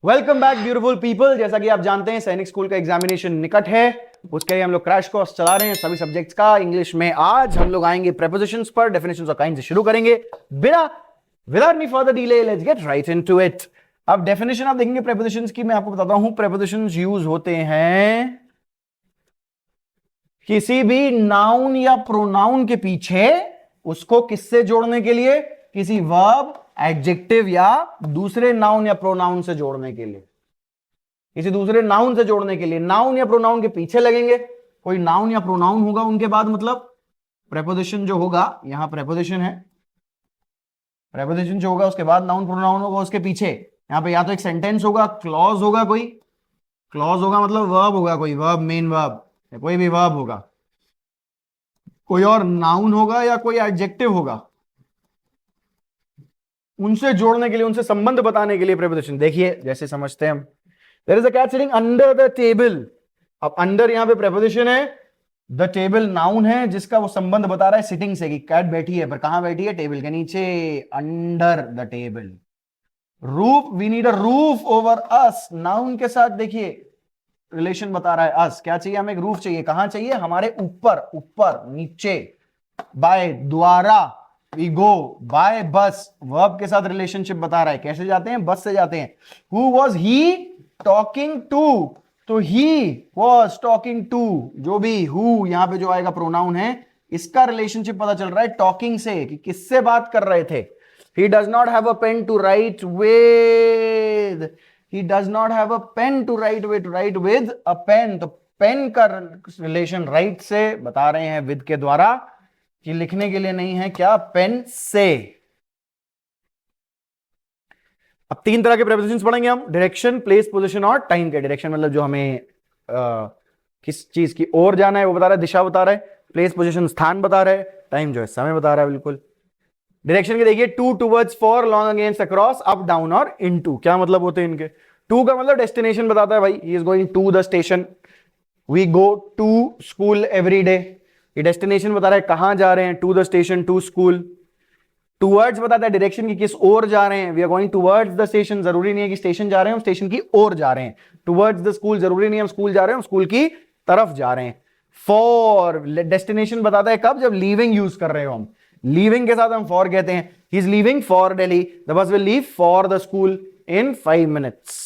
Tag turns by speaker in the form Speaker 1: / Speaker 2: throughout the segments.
Speaker 1: Welcome back beautiful people. जैसा कि आप जानते हैं सैनिक स्कूल का एग्जामिनेशन निकट है, उसके लिए हम लोग क्रैश कोर्स चला रहे हैं सभी सब्जेक्ट्स का इंग्लिश में। आज हम लोग आएंगे प्रेपोजिशंस पर, डेफिनेशंस ऑफ काइंड से शुरू करेंगे बिना without any further delay. Let's get right into it. अब डेफिनेशन आप देखेंगे प्रेपोजिशंस की, मैं आपको बताता हूं। प्रेपोजिशंस यूज होते हैं किसी भी नाउन या प्रोनाउन के पीछे उसको किससे जोड़ने के लिए, किसी वर्ब, एडजेक्टिव या दूसरे नाउन या प्रोनाउन से जोड़ने के लिए, किसी दूसरे नाउन से जोड़ने के लिए नाउन या प्रोनाउन के पीछे लगेंगे। कोई नाउन या प्रोनाउन होगा उनके बाद, मतलब प्रेपोजिशन जो होगा, यहां प्रेपोजिशन है, प्रेपोजिशन जो होगा उसके बाद नाउन प्रोनाउन होगा उसके पीछे। यहां पे या तो एक सेंटेंस होगा, क्लॉज होगा, कोई क्लॉज होगा मतलब वर्ब होगा, कोई वर्ब, मेन वर्ब या कोई भी वर्ब होगा, कोई और नाउन होगा या कोई एडजेक्टिव होगा। उनसे जोड़ने के लिए, उनसे संबंध बताने के लिए प्रेपोजिशन। देखिए जैसे समझते हैं हम, there is a cat sitting under the table. अब अंडर यहां पे प्रेपोजिशन है, द टेबल नाउन है जिसका वो संबंध बता रहा है सिटिंग से, कि कैट बैठी है, पर कहां बैठी है? टेबल के नीचे, under the table. Roof, we need a roof over us, noun के साथ देखिए रिलेशन बता रहा है अस। क्या चाहिए हमें? एक रूफ चाहिए। कहां चाहिए? हमारे ऊपर, ऊपर नीचे। बाय, द्वारा, वी गो बाय बस, वर्ब के साथ रिलेशनशिप बता रहा है। कैसे जाते हैं? बस से जाते हैं। Who was he talking to? तो ही वॉज टॉकिंग टू, जो भी हु यहां पे जो आएगा प्रोनाउन है, इसका रिलेशनशिप पता चल रहा है टॉकिंग से, कि किससे बात कर रहे थे। He does not have a pen to write with, he does not have a pen to write with, write with a pen, तो पेन का रिलेशन राइट से बता रहे हैं विद के द्वारा, कि लिखने के लिए नहीं है, क्या? पेन से। अब तीन तरह के प्रेपोजिशंस पढ़ेंगे हम, डायरेक्शन, प्लेस, पोजीशन और टाइम के। डायरेक्शन मतलब जो हमें किस चीज की ओर जाना है वो बता रहा है, दिशा बता रहा है। प्लेस, पोजीशन स्थान बता रहा है। टाइम जो है समय बता रहा है। बिल्कुल डायरेक्शन के देखिए, to, towards, for, long, against, across, up, down और इनटू। क्या मतलब होते हैं इनके? टू का मतलब डेस्टिनेशन बताता है, भाई he is going to the station. We go to school every day, ये डेस्टिनेशन बता रहा है कहां जा रहे हैं, to the station, to school. Towards बताता है डायरेक्शन की, किस ओर जा रहे हैं। We are going towards the station, जरूरी नहीं है कि स्टेशन जा रहे हैं, हम स्टेशन की ओर जा रहे हैं। टूवर्ड्स द स्कूल, जरूरी नहीं है हम स्कूल जा रहे हैं, हम स्कूल की तरफ जा रहे हैं। फॉर, डेस्टिनेशन बताता है कब, जब लीविंग यूज कर रहे हो हम, लीविंग के साथ हम फॉर कहते हैं। He is leaving for Delhi, the bus will leave for the school in 5 minutes।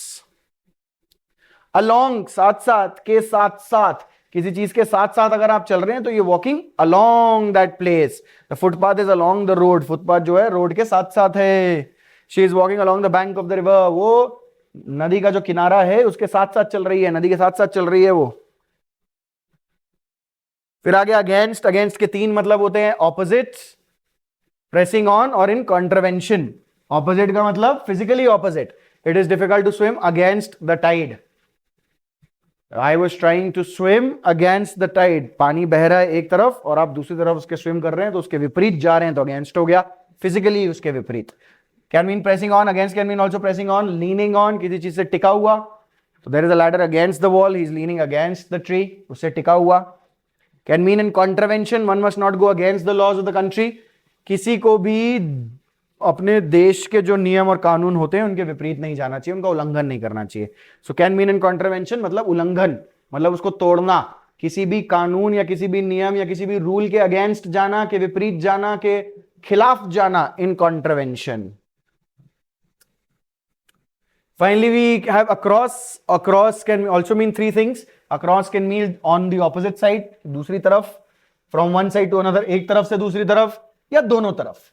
Speaker 1: Along, साथ साथ, के साथ साथ, किसी चीज के साथ साथ अगर आप चल रहे हैं तो ये walking along that place. The footpath is along the road, footpath जो है रोड के साथ साथ है। She is walking along the bank of the river, वो नदी का जो किनारा है उसके साथ साथ चल रही है, नदी के साथ साथ चल रही है वो। फिर आगे अगेंस्ट, अगेंस्ट के तीन मतलब होते हैं, ऑपोजिट, प्रेसिंग ऑन और इन कॉन्ट्रवेंशन। ऑपोजिट का मतलब physically opposite, it is difficult to swim against the tide. I was trying to swim against the tide, पानी बह रहा है एक तरफ और आप दूसरी तरफ उसके स्विम कर रहे हैं, तो उसके विपरीत जा रहे हैं, तो अगेंस्ट हो गया, फिजिकली उसके विपरीत। Can mean pressing on, against can mean also pressing on. Leaning on, किसी चीज से टिका हुआ, तो there is a ladder against the wall, he is leaning against the tree, उससे टिका हुआ। Can mean in contravention, one must not go against the laws of the country, किसी को भी अपने देश के जो नियम और कानून होते हैं उनके विपरीत नहीं जाना चाहिए, उनका उल्लंघन नहीं करना चाहिए। So can mean in contravention मतलब उल्लंघन, मतलब उसको तोड़ना, किसी भी कानून या किसी भी नियम या किसी भी रूल के अगेंस्ट जाना, के विपरीत जाना, के खिलाफ जाना, इन contravention. Finally, we have across. Across can also mean three things. Across can mean on the opposite side, दूसरी तरफ, from one side to another, एक तरफ से दूसरी तरफ या दोनों तरफ,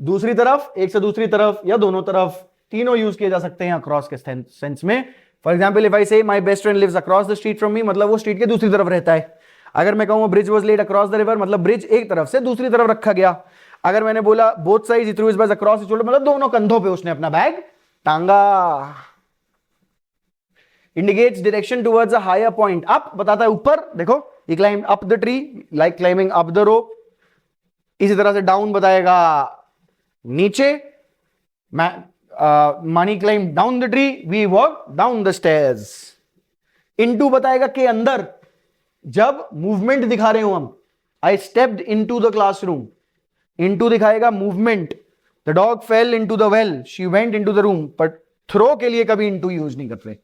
Speaker 1: दूसरी तरफ, एक से दूसरी तरफ या दोनों तरफ, तीनों यूज किए जा सकते हैं across के सेंस में। For example if I say my best friend lives across the street from me, मतलब वो स्ट्रीट के दूसरी तरफ रहता है। अगर मैं कहूं bridge was laid across the river, मतलब ब्रिज एक तरफ से दूसरी तरफ रखा गया। अगर मैंने बोला both sides he threw his bag across his shoulder, मतलब दोनों कंधों पे उसने अपना बैग टांगा। Indicates direction towards a higher point, up बताता है ऊपर, देखो he climbed up the tree like climbing up the rope. इसी तरह से डाउन बताएगा नीचे, money climb down the tree, we walk down the stairs. Into बताएगा के अंदर, जब मूवमेंट दिखा रहे हो हम, I stepped into the classroom, into दिखाएगा movement. The dog fell into the well, she went into the room, but through के लिए कभी इनटू यूज नहीं करते,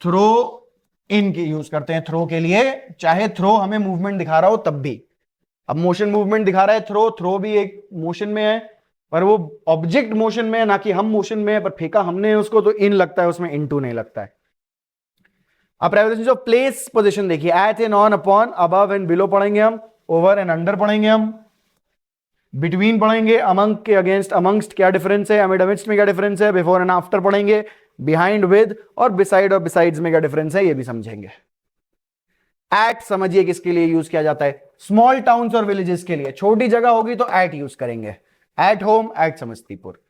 Speaker 1: थ्रो इन के यूज करते हैं थ्रो के लिए, चाहे थ्रो हमें मूवमेंट दिखा रहा हो तब भी। अब मोशन मूवमेंट दिखा रहा है थ्रो, थ्रो भी एक मोशन में है, पर वो ऑब्जेक्ट मोशन में है ना कि हम मोशन में है, पर फेंका हमने है उसको तो इन लगता है, उसमें इनटू नहीं लगता है। अब प्रेपोजिशन ऑफ प्लेस पोजीशन देखिए, at and on, upon, above and below पढ़ेंगे हम, ओवर एंड अंडर पढ़ेंगे हम, बिटवीन पढ़ेंगे, अमंग के अगेंस्ट अमंगस्ट क्या डिफरेंस है, अमिड अमिडस्ट में क्या डिफरेंस है, बिफोर एंड आफ्टर पढ़ेंगे, बिहाइंड विद और बिसाइड और बिसाइड्स में क्या डिफरेंस है ये भी समझेंगे। एट समझिए किसके लिए यूज किया जाता है, स्मॉल टाउन्स और विलेजेस के लिए, छोटी जगह होगी तो एट यूज करेंगे, at home, at Samastipur.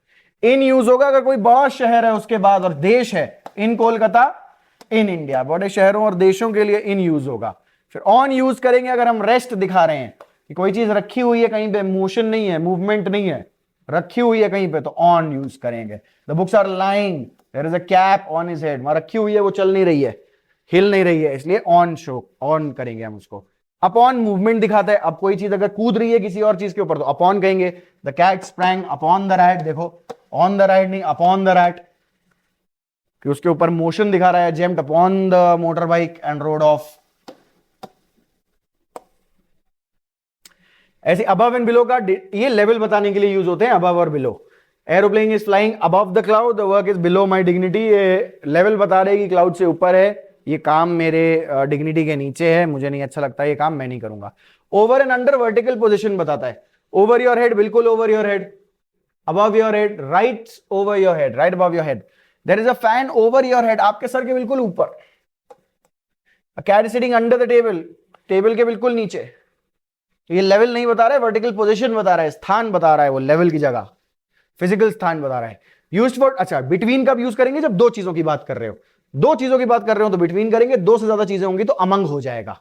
Speaker 1: In use होगा अगर कोई बड़ा शहर है उसके बाद और देश है, इन कोलकाता, इन इंडिया, बड़े शहरों और देशों के लिए इन यूज होगा। फिर ऑन यूज करेंगे अगर हम रेस्ट दिखा रहे हैं कि कोई चीज रखी हुई है कहीं पे, मोशन नहीं है, मूवमेंट नहीं है, रखी हुई है कहीं पे, तो ऑन यूज करेंगे। The books are lying, there is a cap on his head, वहां रखी हुई है, वो चल नहीं रही है, हिल नहीं रही है, इसलिए ऑन शो, ऑन करेंगे हम उसको। अपॉन मूवमेंट दिखाता है, अब कोई चीज अगर कूद रही है किसी और चीज के ऊपर तो अपॉन कहेंगे। The cat sprang upon the rat, देखो ऑन द रैट नहीं अपॉन द रैट, कि उसके ऊपर मोशन दिखा रहा है, jumped upon the motorbike and rode off. ऐसे अबव एंड बिलो का ये लेवल बताने के लिए यूज होते हैं, अबव और below. Aeroplane is flying above the cloud, the work is below my dignity, ये लेवल बता रहे कि क्लाउड से ऊपर है, ये काम मेरे डिग्निटी के नीचे है, मुझे नहीं अच्छा लगता, ये काम मैं नहीं करूंगा। Over and under vertical position बताता है, ओवर योर हेड, बिल्कुल over your head, above your head, right over your head, right above your head, there is a fan over your head, आपके सर के बिल्कुल ऊपर। A cat sitting under the table, table के बिल्कुल नीचे। तो ये लेवल नहीं बता रहा है, वर्टिकल पोजीशन बता रहा है, स्थान बता रहा है, वो लेवल की जगह, फिजिकल स्थान बता रहा है। यूज्ड फॉर, अच्छा बिटवीन कब यूज करेंगे, जब दो चीजों की बात कर रहे हो, दो चीजों की बात कर रहे हो तो बिटवीन करेंगे, दो से ज्यादा चीजें होंगी तो अमंग हो जाएगा।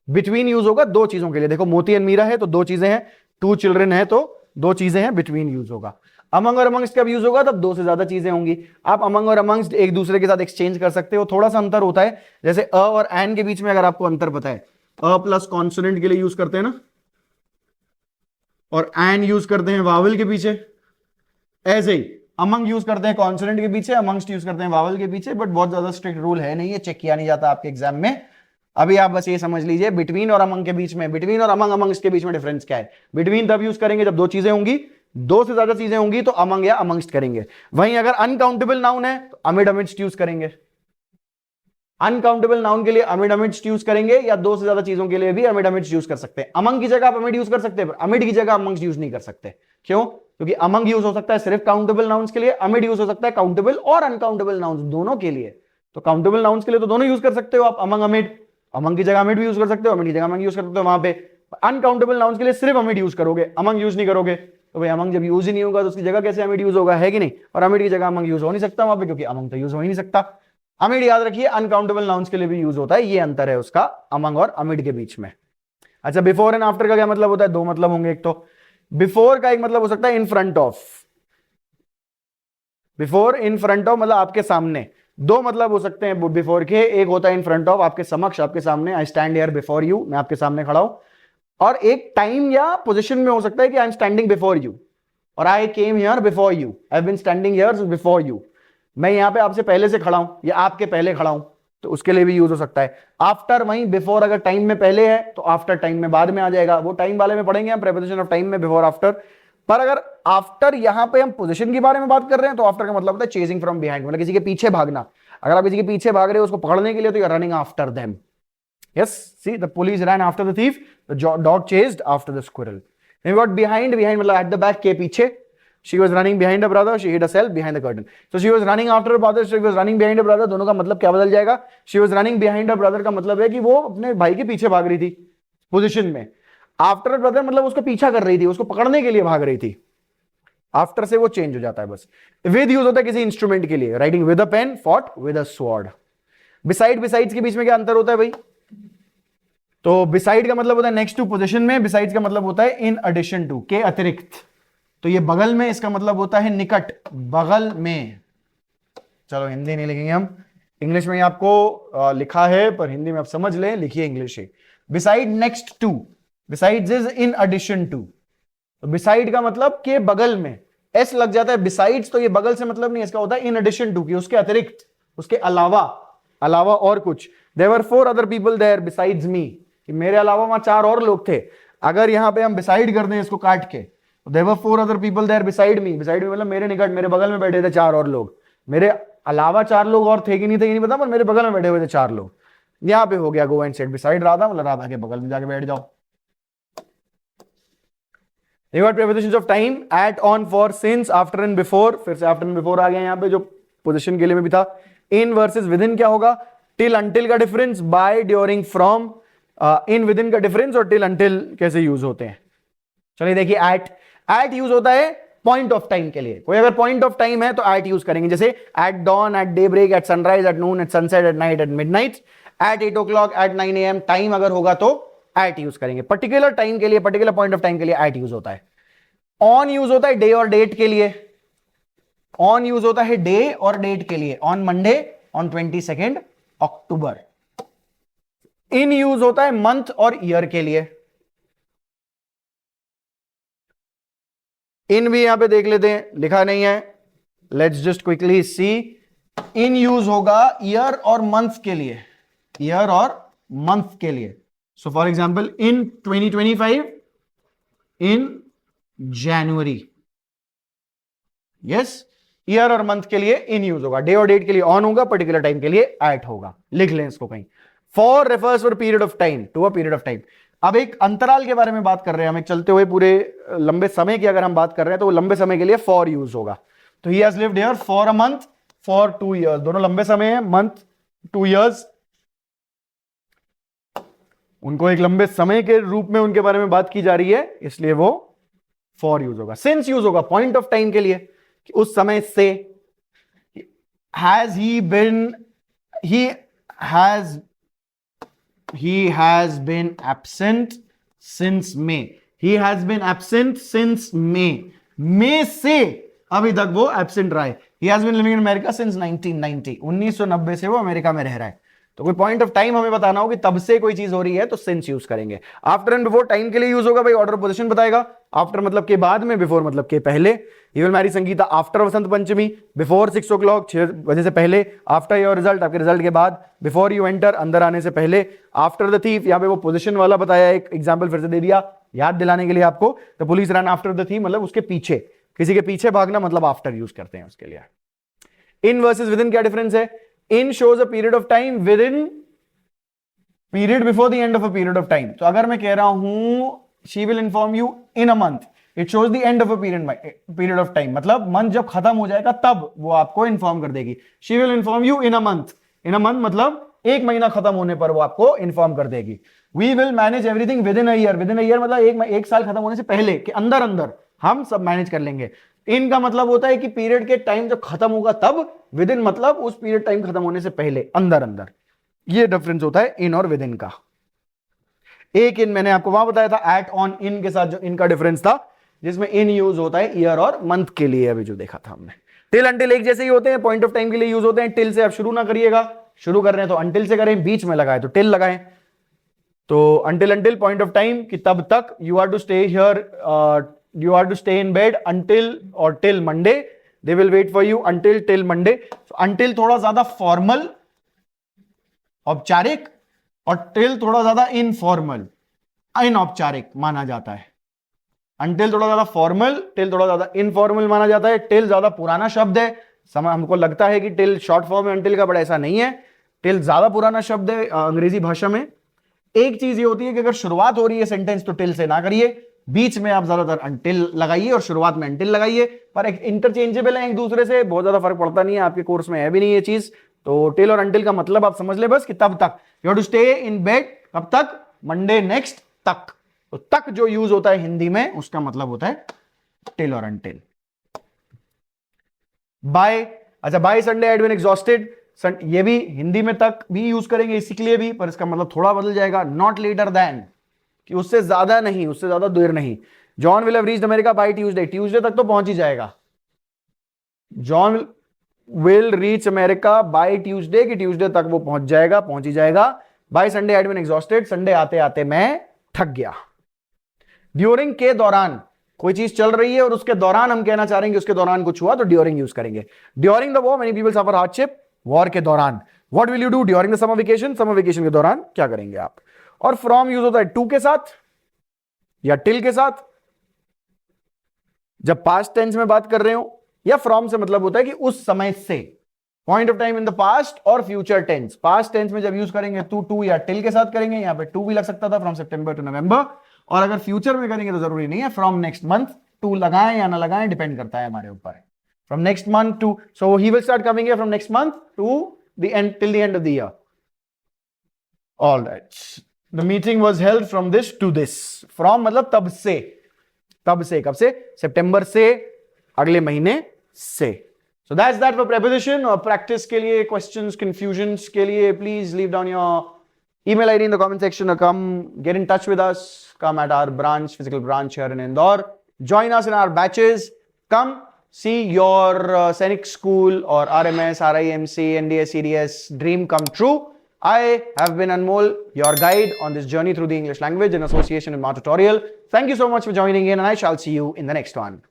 Speaker 1: बिटवीन यूज होगा दो चीजों के लिए, देखो मोती एंड मीरा है तो दो चीजें हैं, टू चिल्ड्रन है तो दो चीजें हैं, बिटवीन यूज होगा। अमंग और अमंग्स्ट कब यूज होगा, तब दो से ज्यादा चीजें होंगी। आप अमंग और अमंग्स्ट एक दूसरे के साथ एक्सचेंज कर सकते हो, थोड़ा सा अंतर होता है, जैसे अ और एन के बीच में अगर आपको अंतर पता है, अ प्लस कॉन्सोनेंट के लिए यूज करते हैं ना, और एन यूज करते हैं वावल के पीछे, ऐसे ही अमंग यूज करते हैं कॉन्सोनेंट के पीछे, अमंग्स्ट यूज करते हैं वावल के पीछे, बट बहुत ज्यादा स्ट्रिक्ट रूल है नहीं, ये चेक किया नहीं जाता आपके एग्जाम में। अभी आप बस ये समझ लीजिए बिटवीन और अमंग के बीच में, बिटवीन और अमंग अमंग्स्ट के बीच में डिफरेंस क्या है। बिटवीन तब यूज करेंगे जब दो चीजें होंगी, दो से ज्यादा चीजें होंगी तो अमंग या अमंग्स्ट करेंगे। वहीं अगर अनकाउंटेबल नाउन है तो अमिड अमिडस्ट यूज करेंगे, अनकाउंटेबल नाउन के लिए अमिड अमिडस्ट यूज करेंगे, या दो से ज्यादा चीजों के लिए भी अमिड अमिडस्ट यूज कर सकते हैं। अमंग की जगह आप अमिड यूज कर सकते हैं, पर अमिड की जगह अमंग्स्ट यूज नहीं कर सकते। क्यों? क्योंकि अमंग यूज हो सकता है सिर्फ काउंटेबल नाउन्स के लिए, अमिड यूज हो सकता है काउंटेबल और अनकाउंटेबल नाउन्स दोनों के लिए। तो काउंटेबल नाउन्स के लिए तो दोनों यूज कर सकते हो आप, अमंग अमिड, अमंग की जगह अमिड भी यूज कर सकते हो, अमिड की जगह अमंग यूज कर सकते हो वहां पे। अनकाउंटेबल नाउन्स के लिए सिर्फ अमिड यूज करोगे, अमंग यूज नहीं करोगे, तो भाई अमंग जब यूज ही नहीं होगा तो उसकी जगह कैसे अमिड यूज होगा, है कि नहीं? और अमिड की जगह अमंग यूज हो नहीं सकता वहां पे, क्योंकि अमंग तो यूज हो ही नहीं सकता। अमिड याद रखिए अनकाउंटेबल नाउन्स के लिए भी यूज होता है, ये अंतर है उसका अमंग और अमिड के बीच में। अच्छा, बिफोर एंड आफ्टर का क्या मतलब होता है? दो मतलब होंगे। एक तो बिफोर का एक मतलब हो सकता है in front of, before in front of मतलब आपके सामने। दो मतलब हो सकते हैं बिफोर के, एक होता है इन फ्रंट ऑफ, आपके समक्ष, आपके सामने, I stand here before you, मैं आपके सामने खड़ा हूं। और एक टाइम या पोजीशन में हो सकता है कि I am standing before you, और I came here before you, I have been standing here before you, मैं यहां पे आपसे पहले से खड़ा हूं या आपके पहले खड़ा हूं, तो उसके लिए भी यूज हो सकता है। आफ्टर, वहीं बिफोर अगर टाइम में पहले है तो आफ्टर टाइम में बाद में आ जाएगा, वो टाइम वाले में पढ़ेंगे हम, प्रीपोजिशन ऑफ टाइम में, बिफोर आफ्टर। पर अगर आफ्टर यहां पे हम पोजीशन के बारे में बात कर रहे हैं तो आफ्टर का मतलब होता है चेजिंग फ्रॉम बिहाइंड, मतलब किसी के पीछे भागना। अगर आप किसी के पीछे भाग रहे हो उसको पकड़ने के लिए तो you are running after them. Yes, see the police ran after the thief, the dog chased after the squirrel. Then we got behind, behind मतलब at the back, के पीछे। She was running behind her brother, she hid herself behind the curtain. So she was running after her brother, she was running behind her brother, दोनों का मतलब क्या बदल जाएगा? She was running behind her brother का मतलब है कि वो अपने भाई के पीछे भाग रही थी पोजीशन में। After her brother मतलब उसको पीछा कर रही थी, उसको पकड़ने के लिए भाग रही थी। आफ्टर से वो चेंज हो जाता है बस। विद यूज होता है किसी इंस्ट्रूमेंट के लिए, writing with a pen, fought with a sword. Beside, besides के बीच में क्या अंतर होता है भाई? तो बिसाइड का मतलब होता है नेक्स्ट टू पोजीशन में, बिसाइड्स का मतलब होता है इन एडिशन टू, के अतिरिक्त। तो ये बगल में, इसका मतलब होता है निकट, बगल में। चलो हिंदी नहीं लिखेंगे हम, इंग्लिश में आपको लिखा है, पर हिंदी में आप समझ लें, लिखिए इंग्लिश है। Beside next to, besides is in addition to. तो बिसाइड का मतलब के बगल में, एस लग जाता है बिसाइड्स, तो ये बगल से मतलब नहीं, इसका होता है इन एडिशन टू, की उसके अतिरिक्त, उसके अलावा, अलावा और कुछ। There were 4 other people there besides me, कि मेरे अलावा वहां 4 और लोग थे। अगर यहां पे हम बिसाइड कर दें इसको काट के, there were 4 other people there beside me, beside me मतलब मेरे निकट, मेरे बगल में बैठे थे 4 और लोग, मेरे अलावा 4 लोग और थे कि नहीं थे ये नहीं पता, पर मेरे बगल में बैठे हुए थे 4 लोग। यहां पे हो गया go and set beside Radha, मतलब राधा के बगल में जाके बैठ जाओ। You got prepositions of time, at, on, for, since, after and before, फिर से after and before आ गया यहाँ पे जो पोजीशन के लिए में भी था। in versus within क्या होगा, till until का difference, by, during, from, in within का डिफरेंस, और till until कैसे यूज होते हैं। चलिए देखिए, at यूज होता है पॉइंट ऑफ टाइम के लिए, कोई अगर पॉइंट ऑफ टाइम है तो at यूज करेंगे, जैसे at dawn, at daybreak, at sunrise, at noon, at sunset, at night, at midnight, at 8 o'clock, at 9 AM, time अगर होगा तो at यूज करेंगे। पर्टिकुलर टाइम के लिए, पर्टिकुलर पॉइंट ऑफ टाइम के लिए at यूज होता है। ऑन यूज होता है डे और डेट के लिए, ऑन यूज होता है डे और डेट के लिए, on Monday, on 22 October. In use होता है मंथ और ईयर के लिए। इन भी यहां पे देख लेते हैं, लिखा नहीं है, let's just quickly see. In use होगा ईयर और मंथ के लिए, ईयर और मंथ के लिए। So for example in 2025, in January, yes, year और मंथ के लिए इन यूज होगा, डे और डेट के लिए ऑन होगा, पर्टिकुलर टाइम के लिए एट होगा, लिख लें इसको कहीं। For refers for period of time, to a period of time. अब एक अंतराल के बारे में बात कर रहे हैं हम, एक चलते हुए पूरे लंबे समय की अगर हम बात कर रहे हैं तो वो लंबे समय के लिए फॉर यूज होगा। तो he has lived here for a month, for 2 years, दोनों लंबे समय है, मंथ 2 years, उनको एक लंबे समय के रूप में उनके बारे में बात की जा रही है, इसलिए वो फॉर यूज होगा। सिंस यूज होगा पॉइंट ऑफ टाइम के लिए, कि उस समय से। Has he been, he has been absent since May, he has been absent since May से अभी तक वो एब्सेंट रहा है। He has been living in America since 1990, 1990 से वो अमेरिका में रह रहा है। तो कोई पॉइंट ऑफ टाइम हमें बताना हो कि तब से कोई चीज हो रही है तो सिंस यूज करेंगे। आफ्टर एंड बिफोर टाइम के लिए यूज होगा भाई, ऑर्डर पोजीशन बताएगा। आफ्टर मतलब के बाद में, बिफोर मतलब के पहले। He will marry Sangeeta after Vasant Panchami, before 6 o'clock, 6 बजे से पहले। आफ्टर योर रिजल्ट, आपके रिजल्ट के बाद। बिफोर यू एंटर, अंदर आने से पहले। आफ्टर द थीफ, यहाँ पे वो पोजीशन वाला बताया, एक एग्जाम्पल फिर से दे दिया याद दिलाने के लिए आपको। The police run after the thief मतलब उसके पीछे, किसी के पीछे भागना मतलब आफ्टर यूज करते हैं उसके लिए। इन वर्सेस विद इन क्या डिफरेंस है, in shows a period of time, within period before the end of a period of time. तो अगर मैं कह रहा हूं she will inform you in a month, it shows the end of a period of time, मतलब month जब खत्म हो जाएगा तब वो आपको इन्फॉर्म कर देगी। She will inform you in a month, in a month मतलब एक महीना खत्म होने पर वो आपको इन्फॉर्म कर देगी। We will manage everything within a year, within a year मतलब एक साल खत्म होने से पहले के अंदर अंदर हम सब मैनेज कर लेंगे। इन का मतलब होता है कि पीरियड के टाइम जब खत्म होगा तब, विद इन मतलब उस पीरियड टाइम खत्म होने से पहले, अंदर अंदर। ये डिफरेंस होता है इन और विद इन का। एक इन मैंने आपको वहां बताया था एट ऑन इन के साथ जो इनका डिफरेंस था, जिसमें इन यूज होता है ईयर और मंथ के लिए, अभी जो देखा था हमने। टिल अंटिल एक जैसे ही होते हैं, पॉइंट ऑफ टाइम के लिए यूज होते हैं। टिल से आप शुरू ना करिएगा, शुरू कर रहे हैं तो अंटिल से करें, बीच में लगाए तो टिल लगाएं। तो until until point of time कि तब तक, you are to stay here, you are to stay in bed until और till Monday, they will wait for you until till Monday. Until थोड़ा ज्यादा फॉर्मल, औपचारिक, और टिल थोड़ा ज्यादा इनफॉर्मल, अनौपचारिक माना जाता है। अंटिल थोड़ा ज्यादा फॉर्मल, टिल थोड़ा ज्यादा इनफॉर्मल माना जाता है। टिल ज्यादा पुराना शब्द है, समय हमको लगता है कि टिल शॉर्ट फॉर्म है अंटिल का, बट ऐसा नहीं है। टिल ज्यादा पुराना शब्द है अंग्रेजी भाषा में। एक चीज ये होती है कि अगर शुरुआत हो रही है सेंटेंस तो टिल से ना करिए, बीच में आप ज्यादातर अंटिल लगाइए और शुरुआत में अंटिल लगाइए, पर इंटरचेंजेबल है एक दूसरे से, बहुत ज्यादा फर्क पड़ता नहीं है, आपके कोर्स में है भी नहीं ये चीज। तो टिल और अंटिल का मतलब आप समझ ले बस कि तब तक, you have to stay in bed, कब तक, मंडे नेक्स्ट तक। तो तक जो यूज होता है हिंदी में उसका मतलब होता है टिल और अंटिल। बाय, अच्छा by Sunday I had been exhausted, ये भी हिंदी में तक भी यूज करेंगे इसी के लिए भी, पर इसका मतलब थोड़ा बदल जाएगा। नॉट लेटर देन, कि उससे ज्यादा नहीं, उससे ज्यादा देर नहीं। John will have reached America by Tuesday, Tuesday तक तो पहुंच ही जाएगा। John will reach America by Tuesday, कि ट्यूसडे तक वो पहुंच जाएगा, पहुंच ही जाएगा। By Sunday I had been exhausted, Sunday आते आते मैं थक गया। ड्यूरिंग के दौरान, कोई चीज चल रही है और उसके दौरान हम कहना चाह रहे हैं कि उसके दौरान कुछ हुआ, तो ड्यूरिंग यूज करेंगे. During the war many people suffer hardship. War के दौरान what will you do during the summer vacation. Summer vacation के दौरान क्या करेंगे आप. और फ्रॉम यूज होता है टू के साथ या टिल के साथ जब पास्ट टेंस में बात कर रहे हो, या फ्रॉम से मतलब होता है कि उस समय से, point of time in the past, और फ्यूचर टेंस. पास्ट टेंस में जब यूज करेंगे तो टू या टिल के साथ करेंगे. यहां पे टू भी लग सकता था, फ्रॉम सितंबर टू नवंबर. और अगर फ्यूचर में करेंगे तो जरूरी नहीं है, फ्रॉम नेक्स्ट मंथ. टू लगाएं या ना लगाएं डिपेंड करता है हमारे ऊपर. From next month to, so he will start coming here from next month to the end, till the end of the year. All right, the meeting was held from this to this. From मतलब तब से. तब से कब से? सितंबर से, अगले महीने से. So that's that for preposition. और practice के लिए, questions, confusions के लिए, please leave down your email ID in the comment section or come get in touch with us. Come at our branch, physical branch here in Indore. Join us in our batches. Come see your Scenic School or RMS, RIMC, NDS, CDS dream come true. I have been Anmol, your guide on this journey through the English language in association with Mar Tutorial. Thank you so much for joining in, and I shall see you in the next one.